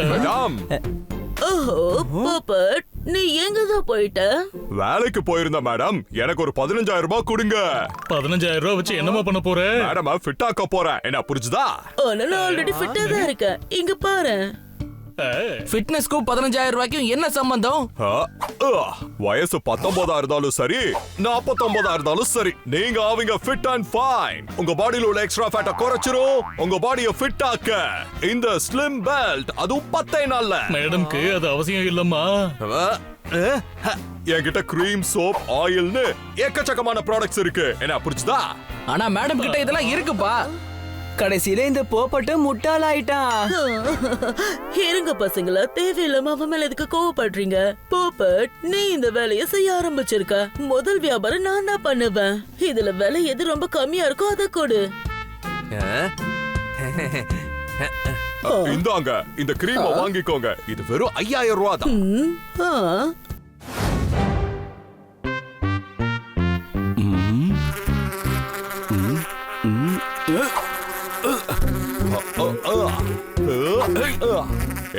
Madam. ஓஹோ பாப்பட், நீ எங்கதான் போயிட்ட? வேலைக்கு போயிருந்த மேடம். எனக்கு ஒரு 15,000 ரூபாய் கொடுங்க. 15,000 ரூபாய் வச்சு என்னமா பண்ண போற? மேடம் ஃபிட் ஆக்க போறேன். என்ன புரிஞ்சுதா? ஆனா நான் ஆல்ரெடி ஃபிட்டா தான் இருக்கேன். இங்க பாரு. ஃபிட்னஸ்க்கும் 15,000 ரூபாய்க்கும் என்ன சம்பந்தம்? வயசு 19 இருந்தாலும் சரி, 49 இருந்தாலும் சரி, நீங்க ஆவீங்க ஃபிட் அண்ட் ஃபைன். உங்க பாடியில உள்ள எக்ஸ்ட்ரா ஃபேட்டை குறைச்சிரும். உங்க பாடியை ஃபிட் ஆக்க இந்த ஸ்லிம் பெல்ட் அதுவும் 10 நாள்ல. மேடம்க்கு அது அவசியம் இல்லம்மா. என்கிட்ட கிரீம், சோப், ஆயில்னு எக்கச்சக்கமான ப்ராடக்ட்ஸ் இருக்கு. என்ன புரிஞ்சுதா? ஆனா மேடம் கிட்ட இதெல்லாம் இருக்குப்பா. கடைசியில இந்த போப்பட்டு முட்டாளாயிட்டான். இருங்க பசங்களா, தேவையில்லாம அவன் மேல எதுக்கு கோவப்படுறீங்க? போப்பட், நீ இந்த வேலையை செய்ய ஆரம்பிச்சிருக்க. முதல் வியாபாரம் நான் தான் பண்ணுவேன். இதுல விலை எது ரொம்ப கம்மியா இருக்கோ அதை கொடு. இந்தாங்க, இந்த கிரீமை வாங்கிக்கோங்க. இது வெறும் 5,000 ரூபாய் தான்.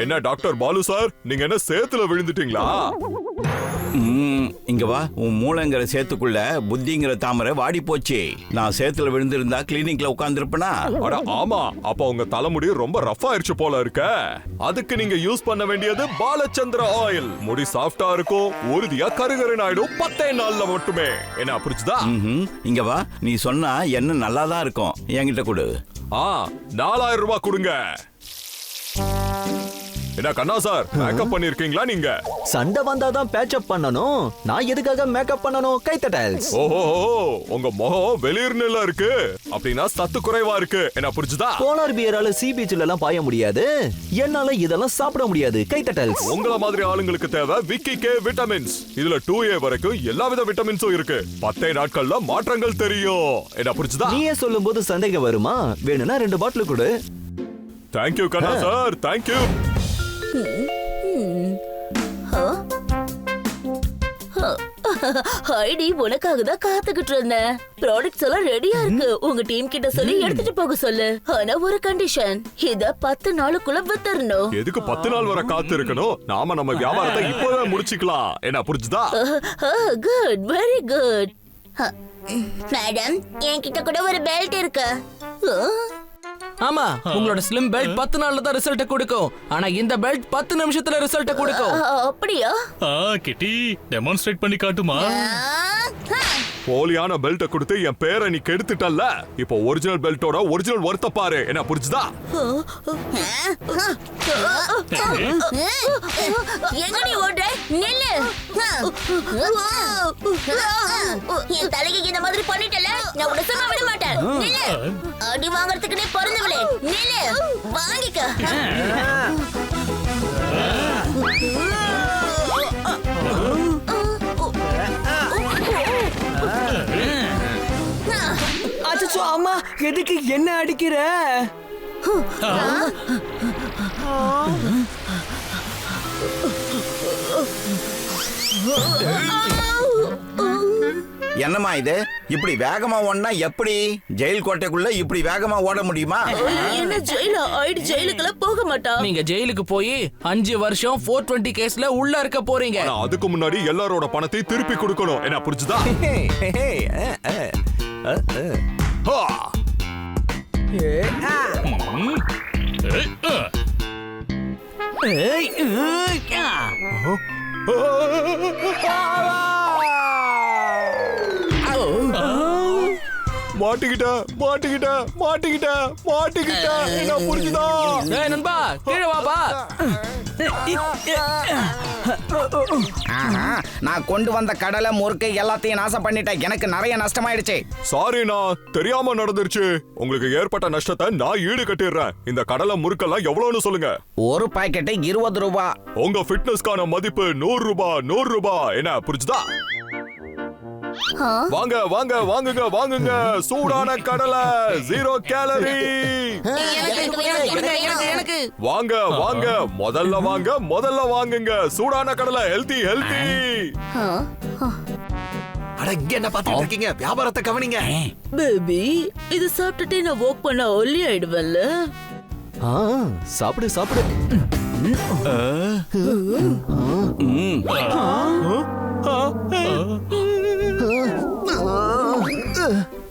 என்ன டாக்டர் பாலு சார், நீங்க என்ன சேத்துல விழுந்துட்டீங்களா? இங்க வா. உன் மூளைங்கிற சேத்துக்குள்ள புத்திங்கிற தாமரை வாடி போச்சு. நான் சேத்துல விழுந்திருந்தா கிளினிக்ல உட்கார்ந்துருப்பேனா? அட ஆமா, அப்ப உங்க தலைமுடி ரொம்ப ரஃப் ஆயிருச்சு போல இருக்க. அதுக்கு நீங்க யூஸ் பண்ண வேண்டியது பாலச்சந்திர ஆயில். முடி சாஃப்டா இருக்கும், உறுதியா கருகருன்னு ஆயிடும் 10 நாள்ல மட்டுமே. என்ன புரிச்சுதா? இங்க வா. நீ சொன்னா என்ன நல்லாதான் இருக்கும். என்கிட்ட கொடு. 4,000 ரூபாய் கொடுங்க. என்ன கண்ணா சார், மேக்கப் பண்ணிருக்கீங்களா நீங்க? சண்டை வந்தாதான் பேட்சப் பண்ணணும். நான் எதுக்காக மேக்கப் பண்ணணும்? கைத்தட்டல்ஸ். ஓஹோ, உங்க முகம் வெளிர்நில இருக்கு. அப்படின்னா சத்து குறைவா இருக்கு. என்ன புரிஞ்சுதா? போலார் பியரால சி பீச்ல எல்லாம் பாய முடியாது. என்னால இதெல்லாம் சாப்பிட முடியாது. கைத்தட்டல்ஸ். உங்கள மாதிரி ஆளுங்களுக்கு தேவை விக்கி கே விட்டமின்ஸ். இதுல 2A வரைக்கும் எல்லா வித விட்டமின்ஸும் இருக்கு. 10 நாட்கள்ல மாற்றங்கள் தெரியும். என்ன புரிஞ்சுதா? நீயே சொல்லும் போது சந்தேகம் வருமா? வேணும்னா 2 பாட்டில் கொடு. தேங்க்யூ கண்ணா சார், தேங்க்யூ. ஹைடி, உனக்காக தான் காத்துக்கிட்டு இருந்தேன். ப்ராடக்ட்ஸ் எல்லாம் ரெடியா இருக்கு. உங்க டீம் கிட்ட சொல்லி எடுத்துட்டு போக சொல்லு. ஆனா ஒரு கண்டிஷன், இத 10 நாளுக்குள்ள வித்தரணும். எதுக்கு 10 நாள் வரை காத்து இருக்கணும்? நாம நம்ம வியாபாரத்தை இப்பவே முடிச்சுக்கலாம். என்ன புரிஞ்சுதா? Good, very good. மேடம், என்கிட்ட கூட ஒரு பெல்ட் இருக்கு. ஆமா, உங்களோட ஸ்லிம் பெல்ட் 10 நாள்ல தான் ரிசல்ட் கொடுக்கும். ஆனா இந்த பெல்ட் 10 நிமிஷத்துல ரிசல்ட் கொடுக்கும். அப்படியா? கிட்டி, டெமான்ஸ்ட்ரேட் பண்ணி காட்டுமா? போலியான பெல்ட்ட கொடுத்து என் பேரை நீ கெடுத்துட்டல்ல. இப்போ ஒரிஜினல் பெல்ட்டோட ஒரிஜினல் வர்த்த பாரு. என்ன புரிஞ்சுதா? எங்கடி ஓடுற? நில்லு. என் தலைக்கு இந்த மாதிரி பண்ணிட்டல, நான் உன்னை சும்மா விட மாட்டேன். நில்லு. அடி வாங்குறதுக்கு நீ பிறந்தவளே. நில்லு, வாங்கிக்க. அச்சோ அம்மா, எதுக்கு என்ன அடிக்கிற? என்னம்மா இது? இப்படி வேகமா ஓடனா எப்படி? ஜெயில் கோட்டைக்குள்ள இப்படி வேகமா ஓட முடியுமா? என்ன ஜெயிலா? ஐடி ஜெயிலுக்குலாம் போக மாட்டா. நீங்க ஜெயிலுக்கு போய் 5 வருஷம் 420 கேஸ்ல உள்ள இருக்க போறீங்க. அதுக்கு முன்னாடி எல்லாரோட பணத்தை திருப்பி கொடுக்கணும். என்ன புரிஞ்சுதா? மாட்டிக்கிட்ட மாட்டிக்கிட்ட மாட்டிக்கிட்ட மாட்டிக்கிட்ட. என்ன புரிஞ்சுதா? ஏய் நண்பா, கீழே வாப்பா. நான் கொண்டு வந்த கடலை முறுக்கு எல்லாத்தையும் நாசம் பண்ணிட்டேன். எனக்கு நிறைய நஷ்டமாயிடுச்சு. சாரிண்ணா, தெரியாம நடந்துருச்சு. உங்களுக்கு ஏற்பட்ட நஷ்டத்தை நான் ஈடு கட்டிடுறேன். இந்த கடலை முறுக்கெல்லாம் எவ்வளவுன்னு சொல்லுங்க. ஒரு பாக்கெட் 20 ரூபாய். உங்க ஃபிட்னஸ்க்கான மதிப்பு 100 ரூபாய். 100 ரூபாய். என்ன புரிஞ்சுதா? வாங்க வாங்க வாங்குங்க வாங்குங்க. சூடான கடலை, 0 கேலரி. வாங்க வாங்க, முதல்ல வாங்குங்க. சூடான கடலை, ஹெல்தி ஹெல்தி. அட இங்க என்ன பாத்துட்டு இருக்கீங்க? வியாபாரத்தை கவனிங்க. பேபி இது சாப்பிட்டுட்டே நான் வாக் பண்ண ஒல்லி ஆயிடுவேன்ல. சாப்பிடு சாப்பிடு.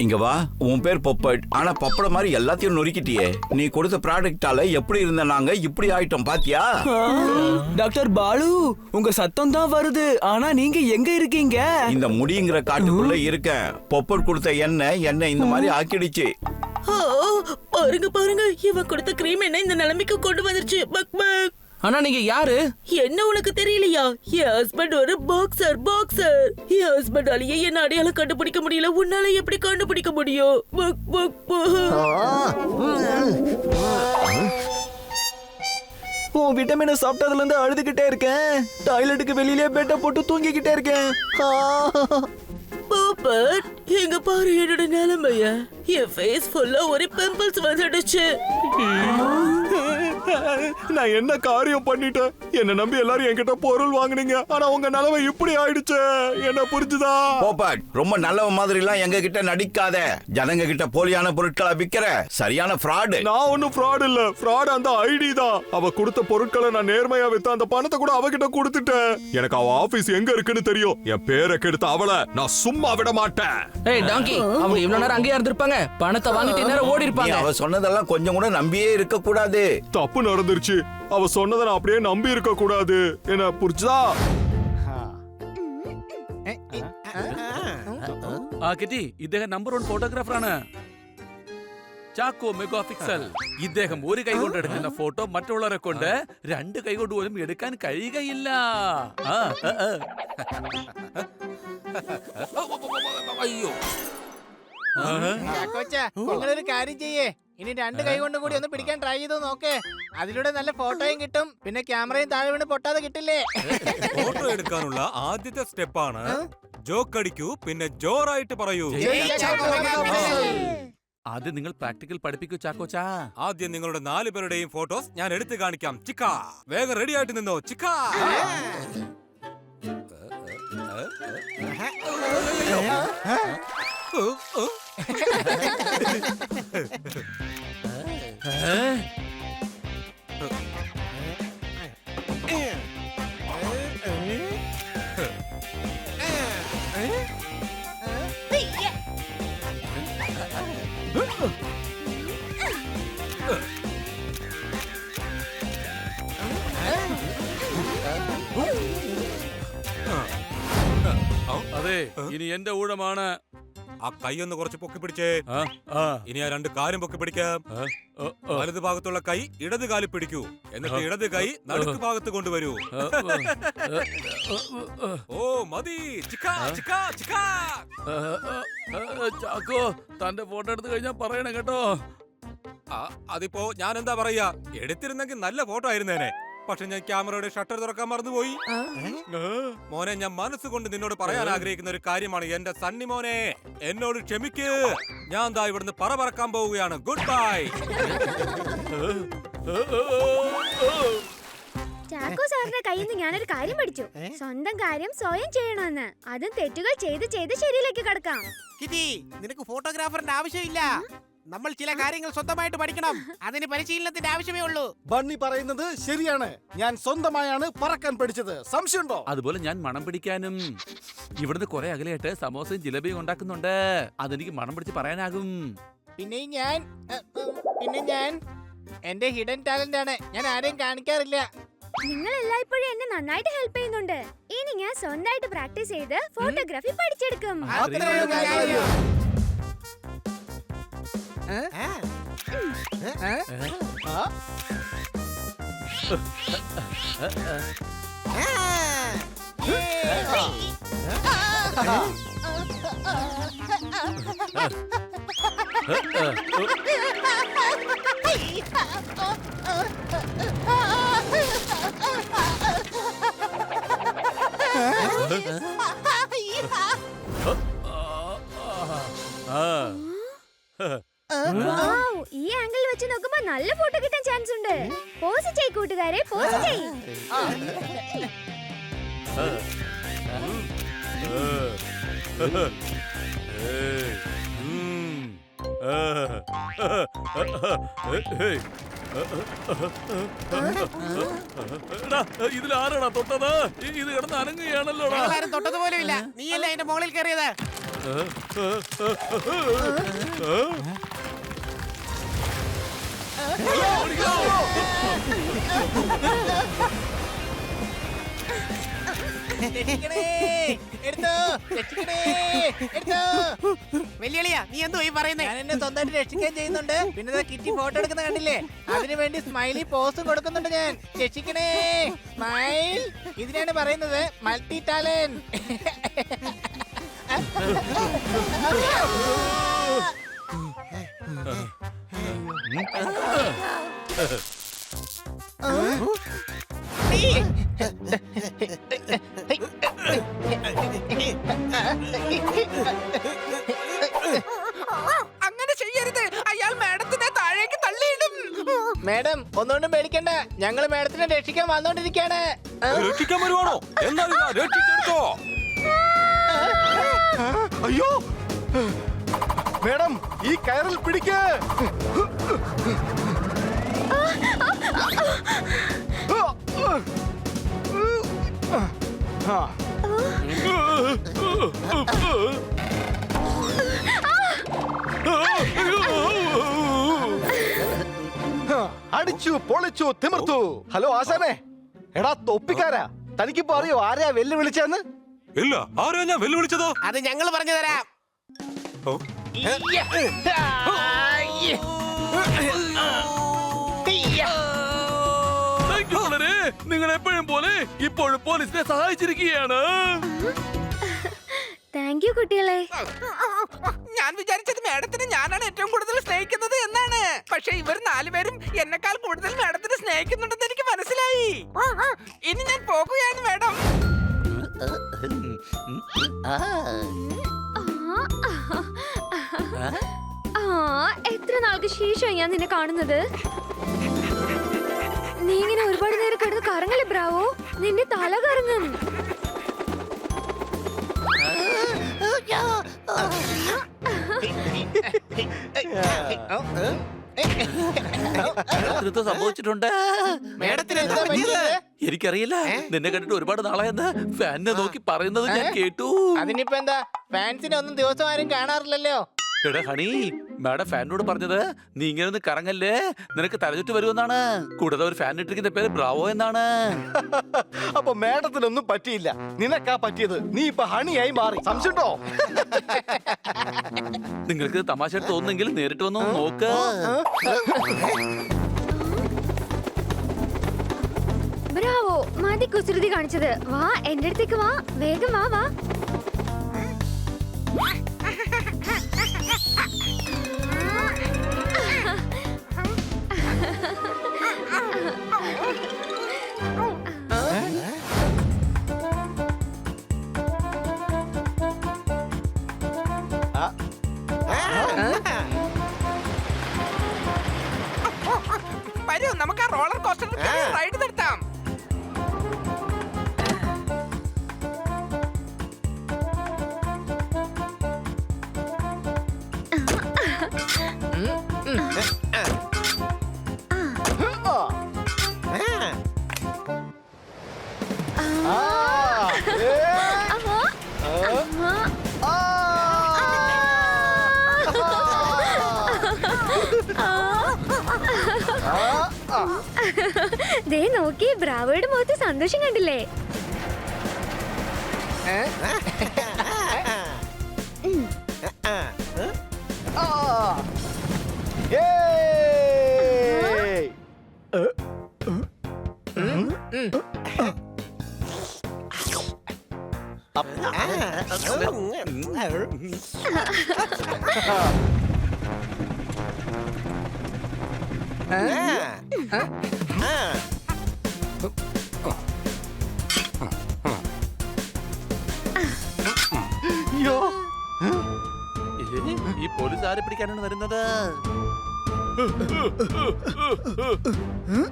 இங்க வா. உன் பேர் பொப்பட். ஆனா பப்பட மாதிரி எல்லாத்தையும் நொறுக்கிட்டியே. நீ கொடுத்த ப்ராடக்டால எப்படி இருந்த நாங்க இப்படி ஆயிட்டோம் பாத்தியா? டாக்டர் பாலு, உங்க சத்தம் தான் வருது. ஆனா நீங்க எங்க இருக்கீங்க? இந்த முடிங்கிற காட்டுக்குள்ள இருக்கேன். பொப்பட் கொடுத்த எண்ணெய் இந்த மாதிரி ஆக்கிடுச்சு. பாருங்க பாருங்க, இவன் கொடுத்த கிரீம் என்ன இந்த நிலைமைக்கு கொண்டு வந்துருச்சு. Buck buck. ஆனா நீங்க யாரு? என்ன உனக்கு தெரியலையா? என் ஹஸ்பண்ட் ஒரு பாக்ஸர். என் ஹஸ்பண்டாலேயே என்ன அடையாளம் கண்டுபிடிக்க முடியல. உன்னால எப்படி கண்டுபிடிக்க முடியும்? Buck buck buck. உன் விட்டமினை சாப்பிட்டதுல இருந்து அழுதுகிட்டே இருக்கேன். டாய்லெட்டுக்கு வெளியிலே பெட்டை போட்டு தூங்கிக்கிட்டே இருக்கேன். பாப்பட், எங்க பாரு என்னோட நிலைமைய. என் ஃபேஸ் ஃபுல்லா ஒரு பிம்பிள்ஸ் வந்துடுச்சு. நான் என்ன காரியம் பண்ணிட்டேன்? என்ன நம்பி எல்லாரும் என்கிட்ட பொருள் வாங்குனீங்க. ஆனா உங்க நிலைமை இப்படி ஆயிடுச்சு. என்ன புரிஞ்சுதா? பொப்பட், ரொம்ப நல்லவ மாதிரி எல்லாம் எங்க கிட்ட நடிக்காத. ஜனங்க கிட்ட போலியான பொருட்களை விக்கிற சரியான ஃப்ராடு. நான் ஒண்ணும் ஃப்ராட் இல்ல. ஃப்ராட் அந்த ஐடி தான். அவ கொடுத்த பொருட்களை நான் நேர்மையா வித்த அந்த பணத்தை கூட அவகிட்ட கொடுத்துட்டேன். எனக்கு அவ ஆபீஸ் எங்க இருக்குன்னு தெரியும். என் பேரை கெடுத்த அவளை நான் சும்மா விட மாட்டேன். ஏய் டாங்கி, அவங்க இவ்வளவு நேரம் அங்கேயே இருந்திருப்பாங்க. பணத்தை வாங்கிட்டு நேரம் ஓடி இருப்பாங்க. அவ சொன்னதெல்லாம் கொஞ்சம் கூட நம்பியே இருக்க கூடாது. தப்பு நடந்துருச்சு. அவ சொன்னதை நான் அப்படியே நம்பி இருக்க கூடாது. என்ன புரிஞ்சுதா? കിട്ടി ഇദ്ദേഹം നമ്പർ 1 ഫോട്ടോഗ്രാഫറാണ്. Chacko mega pixel. ഇദ്ദേഹം ഒരു കൈ കൊണ്ട് എടുക്കുന്ന ഫോട്ടോ മറ്റുള്ളവരെ കൊണ്ട് 2 കൈ കൊണ്ട് പോലും എടുക്കാൻ കഴിയുകയില്ല. അയ്യോ, നിങ്ങളൊരു കാര്യം ചെയ്യേ. ഇനി 2 കൈ കൊണ്ട് കൂടി ഒന്ന് പിടിക്കാൻ ട്രൈ ചെയ്തു നോക്കേ. അതിലൂടെ നല്ല ഫോട്ടോയും കിട്ടും. പിന്നെ ക്യാമറയും താഴെ വീണ് പൊട്ടാതെ കിട്ടില്ലേ? ഫോട്ടോ എടുക്കാനുള്ള ആദ്യത്തെ സ്റ്റെപ്പാണ് ജോക്ക് അടിക്കൂ, പിന്നെ ജോറായിട്ട് പറയൂ. ആദ്യം നിങ്ങൾ പ്രാക്ടിക്കൽ പഠിപ്പിക്കൂ ചാക്കോച്ചാ. ആദ്യം നിങ്ങളുടെ 4 പേരുടെയും ഫോട്ടോസ് ഞാൻ എടുത്തു കാണിക്കാം. ചിക്ക, വേഗം റെഡി ആയിട്ട് നിന്നോ. ചിക്ക, അതെ, ഇനി എന്റെ ഊഴമാണ്. ആ കൈയൊന്ന് കുറച്ച് പൊക്കി പിടിച്ചേ. ഇനി ആ 2 കാലും പൊക്കി പിടിക്കാം. വലത് ഭാഗത്തുള്ള കൈ ഇടത് കാലിൽ പിടിക്കൂ. എന്നിട്ട് ഇടത് കൈ നടുക്ക് ഭാഗത്ത് കൊണ്ടുവരൂ. ഓ മതി. ചിക്ക ചിക്ക ചിക്ക. ചാക്കോ, തന്റെ ഫോട്ടോ എടുത്തു കഴിഞ്ഞാ പറയണം കേട്ടോ. അതിപ്പോ ഞാൻ എന്താ പറയാ, എടുത്തിരുന്നെങ്കിൽ നല്ല ഫോട്ടോ ആയിരുന്നേനെ. പക്ഷെ ഞാൻ ക്യാമറയുടെ ഷട്ടർ തുറക്കാൻ മറന്നുപോയി. മോനെ, ഞാൻ മനസ്സുകൊണ്ട് നിന്നോട് പറയാൻ ആഗ്രഹിക്കുന്ന ഒരു കാര്യമാണ്. എന്റെ സണ്ണി മോനെ, എന്നോട് ക്ഷമിക്ക്. ഞാൻ ദാ ഇവിടുന്ന് പറക്കാൻ പോവുകയാണ്. Good bye. ചാക്കോ സാറിന്റെ കയ്യിൽ നിന്ന് ഞാനൊരു കാര്യം പഠിച്ചു. സ്വന്തം കാര്യം സ്വയം ചെയ്യണമെന്ന്. അതും തെറ്റുകൾ ചെയ്ത് ചെയ്ത് ശരിയിലേക്ക് കടക്കാം. കിറ്റി, നിനക്ക് ഫോട്ടോഗ്രാഫറിന്റെ ആവശ്യമില്ല. നമ്മൾ ചില കാര്യങ്ങൾ സ്വന്തമായിട്ട് പഠിക്കണം. അതിന് പരിശീലനത്തിന്റെ ആവശ്യമേ ഉള്ളൂ. ബണ്ണി പറയുന്നത് ശരിയാണ്. ഞാൻ സ്വന്തമായാണ് പറക്കാൻ പഠിച്ചത്. സംശയമുണ്ടോ? അതുപോലെ ഞാൻ മണം പിടിക്കാനും. ഇവിടുന്ന് കുറെ അകലെയായിട്ട് സമോസയും ജിലേബിയും ഉണ്ടാക്കുന്നുണ്ട്. അതെനിക്ക് മണം പിടിച്ച് പറയാനാകും. പിന്നെ ഞാൻ എന്റെ ഹിഡൻ ടാലന്റ് ആണ്. ഞാൻ ആരെയും കാണിക്കാറില്ല. നിങ്ങൾ എല്ലായ്പ്പോഴും എന്നെ നന്നായിട്ട് ഹെൽപ്പ് ചെയ്യുന്നുണ്ട്. ഇനി ഞാൻ സ്വന്തമായിട്ട് പ്രാക്ടീസ് ചെയ്ത് ഫോട്ടോഗ്രാഫി പഠിച്ചെടുക്കും. ഈ ആംഗിൾ വെച്ച് നോക്കുമ്പോ നല്ല ഫോട്ടോ കിട്ടാൻ ചാൻസ് ഉണ്ട്. പോസ് ചെയ്യ് കൂട്ടുകാരെ, പോസ് ചെയ്യ്. ഇതിൽ ആരാടാ തൊട്ടത്? ഇത് കിടന്ന് അനങ്ങുകയാണല്ലോടാ. ആരും തൊട്ടത് പോലും ഇല്ല. നീയല്ലേ അതിന്റെ മുകളിൽ കയറിയത്? വെല്ലുവിളിയാ, നീ എന്തോ ഈ പറയുന്നേ? ഞാൻ എന്നെ സ്വന്തമായിട്ട് രക്ഷിക്കുകയും ചെയ്യുന്നുണ്ട്. പിന്നെ കിറ്റി ഫോട്ടോ എടുക്കുന്ന കണ്ടില്ലേ? അതിനു വേണ്ടി സ്മൈലി പോസും കൊടുക്കുന്നുണ്ട് ഞാൻ. രക്ഷിക്കണേ, സ്മൈൽ. ഇതിനാണ് പറയുന്നത് മൾട്ടി ടാലന്റ്. അങ്ങനെ ചെയ്യരുത്, അയാൾ മാഡത്തിനെ താഴേക്ക് തള്ളിയിടും. മാഡം ഒന്നുകൊണ്ടും പേടിക്കണ്ട, ഞങ്ങൾ മാഡത്തിനെ രക്ഷിക്കാൻ വന്നോണ്ടിരിക്കാണ്. രക്ഷിക്കാൻ വരുവാണോ? എന്നാലും ഞാൻ രക്ഷിച്ചെടുത്തോ. അയ്യോ മേഡം, ഈ കയറിൽ പിടിക്ക്. അടിച്ചു പൊളിച്ചു തിമിർത്തു. ഹലോ ആശാനെ, എടാ തൊപ്പിക്കാരാ, തനിക്കിപ്പോ അറിയോ ആരെയാ വെല്ലുവിളിച്ചെന്ന്? ഇല്ല, ആരെയാ ഞാൻ വെല്ലുവിളിച്ചത്? അത് ഞങ്ങൾ പറഞ്ഞു തരാം. നിങ്ങൾ എപ്പോഴും പോലെ ഇപ്പോഴും പോലീസിനെ സഹായിച്ചിരിക്കുകയാണ്. താങ്ക് യു കുട്ടികളെ. ഞാൻ വിചാരിച്ചത് മാഡത്തിനെ ഞാനാണ് ഏറ്റവും കൂടുതൽ സ്നേഹിക്കുന്നത് എന്നാണ്. പക്ഷെ ഇവർ നാലുപേരും എന്നെക്കാൾ കൂടുതൽ മാഡത്തിനെ സ്നേഹിക്കുന്നുണ്ടെന്ന് എനിക്ക് മനസ്സിലായി. ഇനി ഞാൻ പോകുകയാണ് മാഡം. എത്ര നാൾക്ക് ശേഷമാണ് ഞാൻ നിന്നെ കാണുന്നത്. നീ ഇങ്ങനെ ഒരുപാട് നേരം കിടന്ന് കറങ്ങല്ലേ ബ്രാവോ, നിന്റെ തല കറങ്ങും. സംഭവിച്ചിട്ടുണ്ട്. എനിക്കറിയില്ല, നിന്നെ കണ്ടിട്ട് ഒരുപാട് നാളായെന്ന് ഫാനിനെ നോക്കി പറയുന്നത് ഞാൻ കേട്ടു. അതിനിപ്പോ എന്താ, ഫാൻസിനെ ഒന്നും ദിവസം ആരും കാണാറില്ലല്ലോ. എടാ ഹണി, മാഡം ഫാനിനോട് പറഞ്ഞത് നീ ഇങ്ങനെ ഒന്ന് കറങ്ങല്ലേ, നിനക്ക് തലചുറ്റ് വരുമെന്നാണ്. കൂടാതെ ഒരു ഫാൻ ഇട്ടിരിക്കുന്ന പേര് ബ്രാവോ എന്നാണ്. അപ്പൊ മേഡത്തിനൊന്നും പറ്റിയില്ല, നിനക്കാ പറ്റിയത്. നീ ഇപ്പൊ ഹണിയായി മാറി. സംശയമുണ്ടോ? നിങ്ങൾക്ക് തമാശ തോന്നുന്നെങ്കിൽ നേരിട്ട് വന്ന് നോക്ക്. ബ്രാവോ, മതി കുസൃതി കാണിച്ചത്. വാ എന്റെ അടുത്തേക്ക് വാ, വേഗം വാ വാ. വരൂ, നമുക്ക് ആ റോളർ കോസ്റ്റർ റൈഡ് നിർത്താം. ദേ നോക്കി, ബ്രാവോയുടെ മുഖത്ത് സന്തോഷം കണ്ടില്ലേ? ഈ പോലീസ് ആരെ പിടിക്കാനാണ് വരുന്നത്?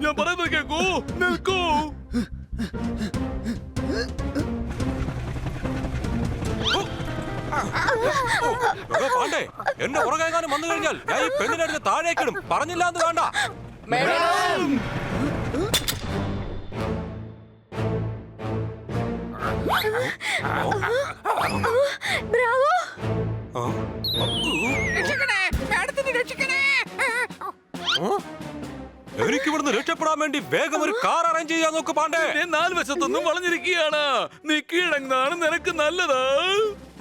ഞാൻ പറയുന്നത് കേൾക്കൂ, നിൽക്കൂ. എടോ പാണ്ഡേ, എന്റെ പുറകെങ്ങാനും വന്നു കഴിഞ്ഞാൽ ഞാൻ ഈ പെണ്ണിനെ എടുത്ത് താഴേക്കിടും. പറഞ്ഞില്ല എന്ന് വേണ്ട. ബ്രാവോ. എനിക്ക് ഇവിടുന്ന് രക്ഷപ്പെടാൻ വേണ്ടി വേഗം ഒരു കാർ അറേഞ്ച് ചെയ്യാൻ നോക്ക് പാണ്ഡേ. നാല് വശത്തൊന്നും വളഞ്ഞിരിക്കുകയാണ്. നീ കീഴടങ്ങുന്നതാണ് നിനക്ക് നല്ലത്.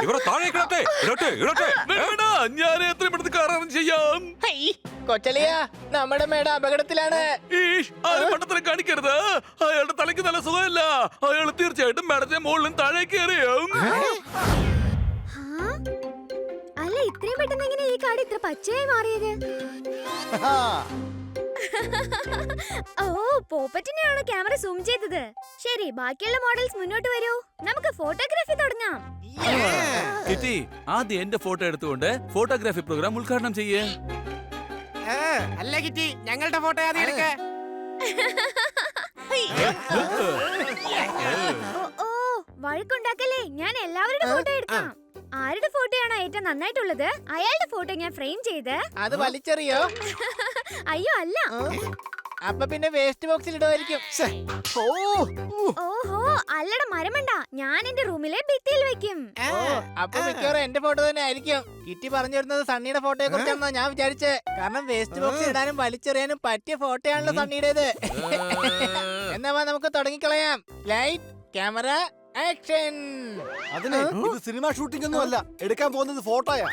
ഇവിടെ താഴേക്കിടട്ടെ. ഇടട്ടെ ഇടട്ടെ. വേണ്ട, ഞാൻ എത്രയും പെട്ടെന്ന് കാർ അറേഞ്ച് ചെയ്യാം. കൊച്ചളിയ, നമ്മുടെ മേട അപകടത്തിലാണ്. പട്ടത്തിനെ കാണിക്കരുത്. അയാളുടെ തലയ്ക്ക് നല്ല സുഖമല്ല. അയാൾ തീർച്ചയായിട്ടും മേടത്തെ മുകളിലും താഴേക്ക് എറിയും. അല്ല, ഇത്രയും പെട്ടെന്ന് എങ്ങനെ ഈ കാട് ഇത്ര പച്ചയായി മാറിയത്? ഓ, പോപ്പറ്റിനെയാണോ ക്യാമറ സൂം ചെയ്തത്? ശരി, ബാക്കിയുള്ള മോഡൽസ് മുന്നോട്ട് വരൂ. നമുക്ക് ഫോട്ടോഗ്രാഫി തുടങ്ങാം. കിറ്റി, ആദ്യം എന്റെ ഫോട്ടോ എടുത്തുകൊണ്ട് ഫോട്ടോഗ്രാഫി പ്രോഗ്രാം ഉദ്ഘാടനം ചെയ്യേ. അല്ല കിറ്റി, ഞങ്ങളുടെ ഫോട്ടോ ആദ്യം എടുക്ക. ഓ, വഴക്കുണ്ടാക്കല്ലേ. ഞാൻ എല്ലാവരുടെ ഫോട്ടോ എടുക്കാം. ആരുടെ ഫോട്ടോയാണോ ഏറ്റവും നന്നായിട്ടുള്ളത് അയാളുടെ ഫോട്ടോ ഞാൻ ഫ്രെയിം ചെയ്ത് അത് വലിച്ചെറിയോ? അയ്യോ അല്ല. അപ്പൊ പിന്നെ വേസ്റ്റ് ബോക്സിൽ ഇടുമായിരിക്കും. ഓഹോ, അല്ലട മരമണ്ട, ഞാൻ എന്റെ റൂമിലെ ഭിത്തിയിൽ വെക്കും. അപ്പൊ മിക്കവാറും എന്റെ ഫോട്ടോ തന്നെ ആയിരിക്കും. കിറ്റി പറഞ്ഞു വരുന്നത് സണ്ണിയുടെ ഫോട്ടോയെ കുറിച്ചാണെന്നാ ഞാൻ വിചാരിച്ചേ. കാരണം വേസ്റ്റ് ബോക്സിൽ ഇടാനും വലിച്ചെറിയാനും പറ്റിയ ഫോട്ടോയാണല്ലോ സണ്ണിയുടേത്. എന്നാ നമുക്ക് തുടങ്ങിക്കളയാം. Light, camera, action. അതിന് ഇത് സിനിമ ഷൂട്ടിംഗ് ഒന്നും അല്ല, എടുക്കാൻ പോകുന്നത് ഫോട്ടോയാ.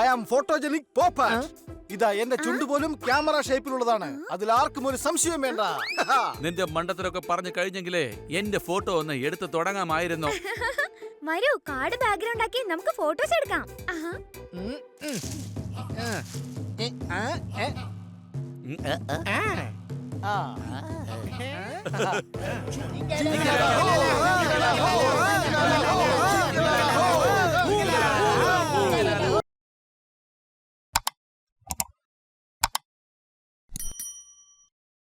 I am photogenic poppet. ഇതാ എന്റെ ചുണ്ടു പോലും ക്യാമറ ഷേപ്പിലുള്ളതാണ്. അതിൽ ആർക്കും ഒരു സംശയം വേണ്ട. നിന്റെ മണ്ടത്തരൊക്കെ പറഞ്ഞു കഴിഞ്ഞെങ്കിലേ എന്റെ ഫോട്ടോ ഒന്ന് എടുത്ത് തുടങ്ങാമായിരുന്നു. വരൂ, കാർഡ് ബാക്ക്ഗ്രൗണ്ട് ആക്കി നമുക്ക് ഫോട്ടോസ് എടുക്കാം.